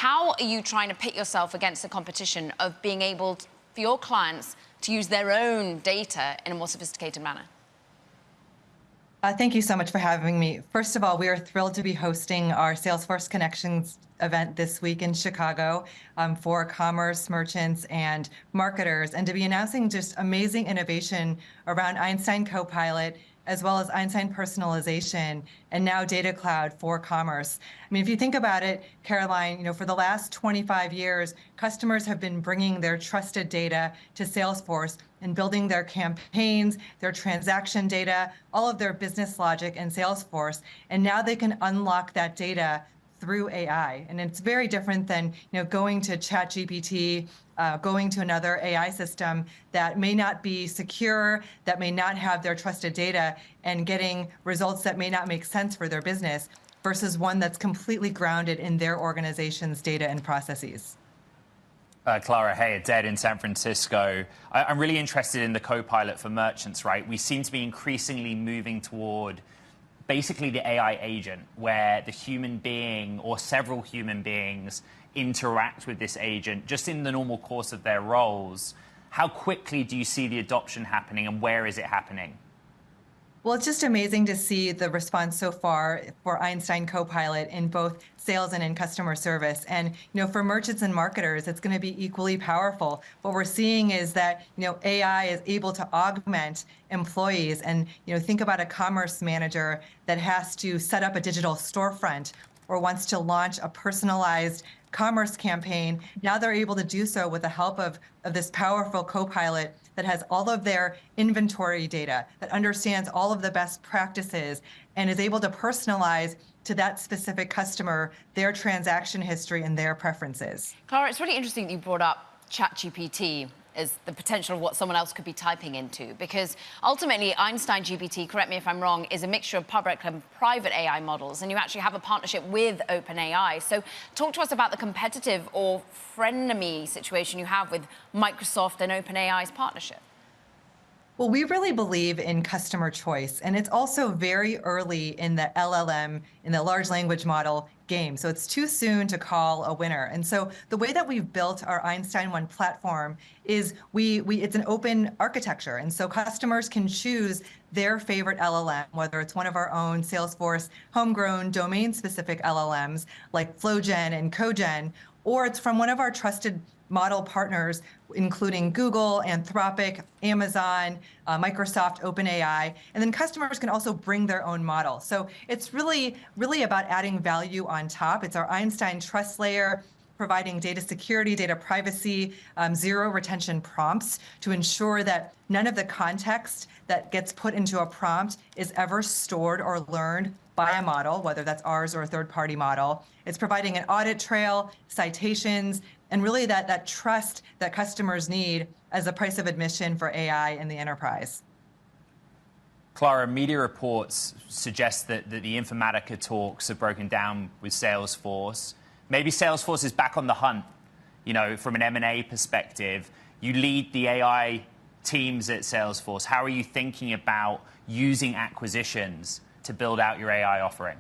How are you trying to pit yourself against the competition of being able for your clients to use their own data in a more sophisticated manner? Thank you so much for having me. First of all, we are thrilled to be hosting our Salesforce Connections event this week in Chicago for commerce, merchants, and marketers, and to be announcing just amazing innovation around Einstein Copilot, as well as Einstein personalization, and now Data Cloud for commerce. I mean, if you think about it, Caroline, for the last 25 years, customers have been bringing their trusted data to Salesforce and building their campaigns, their transaction data, all of their business logic in Salesforce, and now they can unlock that data through AI. And it's very different than going to ChatGPT, going to another AI system that may not be secure, that may not have their trusted data, and getting results that may not make sense for their business, versus one that's completely grounded in their organization's data and processes. Clara, hey, it's Ed in San Francisco. I'm really interested in the Copilot for merchants, right? We seem to be increasingly moving toward basically the AI agent, where the human being or several human beings interact with this agent just in the normal course of their roles. How quickly do you see the adoption happening, and where is it happening? Well, it's just amazing to see the response so far for Einstein Copilot in both sales and in customer service. And for merchants and marketers, it's going to be equally powerful. What we're seeing is that AI is able to augment employees. And think about a commerce manager that has to set up a digital storefront or wants to launch a personalized commerce campaign. Now they're able to do so with the help of this powerful Copilot that has all of their inventory data, that understands all of the best practices, and is able to personalize to that specific customer their transaction history and their preferences. Clara, it's really interesting that you brought up ChatGPT as the potential of what someone else could be typing into, because ultimately Einstein GPT, correct me if I'm wrong, is a mixture of public and private AI models, and you actually have a partnership with OpenAI. So talk to us about the competitive or frenemy situation you have with Microsoft and OpenAI's partnership. Well, we really believe in customer choice, and it's also very early in the LLM, in the large language model game. So it's too soon to call a winner. And so the way that we've built our Einstein One platform is it's an open architecture. And so customers can choose their favorite LLM, whether it's one of our own Salesforce homegrown domain-specific LLMs like FlowGen and CoGen, or it's from one of our trusted model partners, including Google, Anthropic, Amazon, Microsoft, OpenAI, and then customers can also bring their own model. So it's really about adding value on top. It's our Einstein trust layer, providing data security, data privacy, zero retention prompts to ensure that none of the context that gets put into a prompt is ever stored or learned by a model, whether that's ours or a third-party model. It's providing an audit trail, citations, and really that trust that customers need as the price of admission for AI in the enterprise. Clara, media reports suggest that the Informatica talks have broken down with Salesforce. Maybe Salesforce is back on the hunt, from an M&A perspective. You lead the AI teams at Salesforce. How are you thinking about using acquisitions to build out your AI offering?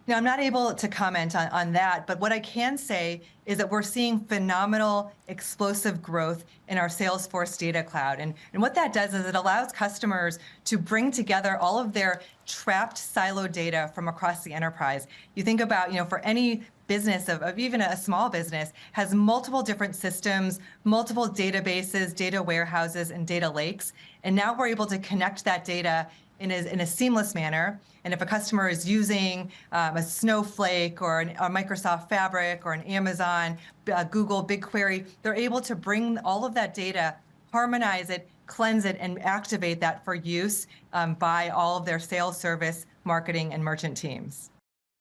Now, I'm not able to comment on that, but what I can say is that we're seeing phenomenal, explosive growth in our Salesforce Data Cloud. And what that does is it allows customers to bring together all of their trapped siloed data from across the enterprise. You think about, for any business of even a small business has multiple different systems, multiple databases, data warehouses, and data lakes. And now we're able to connect that data in a seamless manner. And if a customer is using a Snowflake or a Microsoft Fabric or an Amazon, Google BigQuery, they're able to bring all of that data, harmonize it, cleanse it, and activate that for use by all of their sales, service, marketing, and merchant teams.